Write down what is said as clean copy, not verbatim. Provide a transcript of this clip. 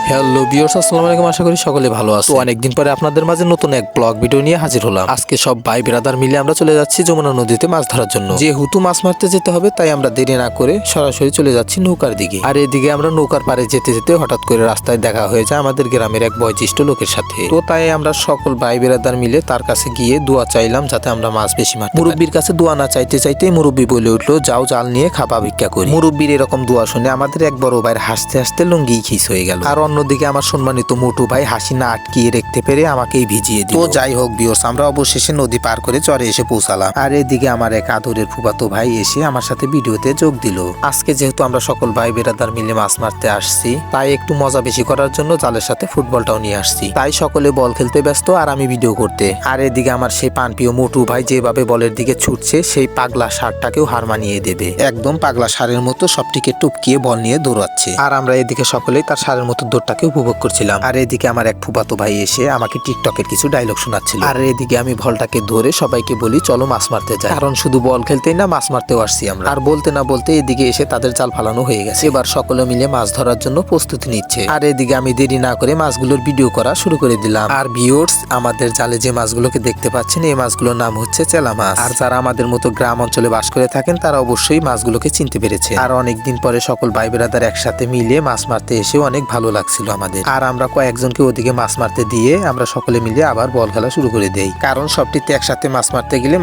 Hello viewers, আসসালামু আলাইকুম। আশা করি সকলে ভালো আছো। অনেকদিন পরে আপনাদের মাঝে নতুন এক ব্লগ ভিডিও নিয়ে হাজির হলাম। আজকে সব ভাই ব্রাদার মিলে আমরা চলে যাচ্ছি যমুনা নদীতে মাছ ধরার জন্য। যেহেতু মাছ মারতে যেতে হবে তাই আমরা দেরি না করে সরাসরি চলে যাচ্ছি নৌকার দিকে। আর এদিকে আমরা নৌকার পাড়ে যেতে যেতে হঠাৎ করে রাস্তায় দেখা হয়ে যায় আমাদের গ্রামের এক বয়োজ্যেষ্ঠ লোকের সাথে। তো তাই আমরা সকল ভাই ব্রাদার মিলে তার কাছে গিয়ে দোয়া চাইলাম যাতে আমরা মাছ বেশি মারতে পারি। মুরব্বির কাছে দোয়া না চাইতে চাইতে মুরব্বি বলে উঠলো, যাও জাল নিয়ে খাপা ভিক্ষা করি। মুরব্বির এরকম দোয়া শুনে আমাদের এক বড় ভাইয়ের হাসতে হাসতে লুঙ্গি খিস হয়ে গেল। আর অন্যদিকে আমার সম্মানিত মোটু ভাই হাসি না আটকিয়ে রাখতে পেরে আমাকেই ভিজিয়ে দিল। তো যাই হোক ভিউয়ার্স, আমরা অবশেষে নদী পার করে চরে এসে পৌঁছালাম। আর এদিকে আমার এক আদরের ফুফাতো ভাই এসে আমার সাথে ভিডিওতে যোগ দিল। আজকে যেহেতু আমরা সকল ভাই বেরাদার মিলে মাছ মারতে আসছি, তাই একটু মজা বেশি করার জন্য জালের সাথে ফুটবলটাও নিয়ে আসছি। তাই সকলে বল খেলতে ব্যস্ত আর আমি ভিডিও করতে। আর এদিকে আমার সেই পানপ্রিয় মোটু ভাই যেভাবে বলের দিকে ছুটছে, সেই পাগলা ষাঁড়টাকেও হার মানিয়ে দেবে। একদম পাগলা ষাঁড়ের মতো সবটিকে টুপকিয়ে বল নিয়ে দৌড়াচ্ছে। আর আমরা এদিকে সকলেই তার ষাঁড়ের মতো দৌড়টাকে উপভোগ করছিলাম। আর এদিকে আমার এক ফুফাতো ভাই এসে আমাকে টিকটকের কিছু ডায়লগ শোনাচ্ছিল। আর এদিকে আমি বলটাকে ধরে সবাইকে বলি চলো মাছ মারতে যাই, কারণ শুধু বল খেলতেই না মাছ মারতেও আসছি আমরা। আর বলতে না বলতে এদিকে এসে তাদের জাল ফালানো হয়ে গেছে। এবার সকলে মিলে মাছ ধরার জন্য প্রস্তুতি নিচ্ছে। আর এদিকে আমি দেরি না করে মাছগুলোর ভিডিও করা শুরু করে দিলাম। আর ভিউয়ার্স, আমাদের জালে যে মাছগুলোকে দেখতে পাচ্ছেন এই মাছগুলোর নাম হচ্ছে চেলা মাছ। আর যারা আমাদের মতো গ্রাম অঞ্চলে বাস করে থাকেন তারা অবশ্যই মাছগুলোকে চিনতে পেরেছে। আর অনেকদিন পরে সকল ভাই ব্রাদার একসাথে মিলে মাছ মারতে এসে অনেক ভালো লাগছিল আমাদের। আর আমরা কয়েকজনকে ওদিকে মাছ মারতে দিয়ে আমরা সকলে মিলে আবার বল খেলা শুরু করে দেই, কারণ সবটিতে একসাথে মাছ মারতে গেলে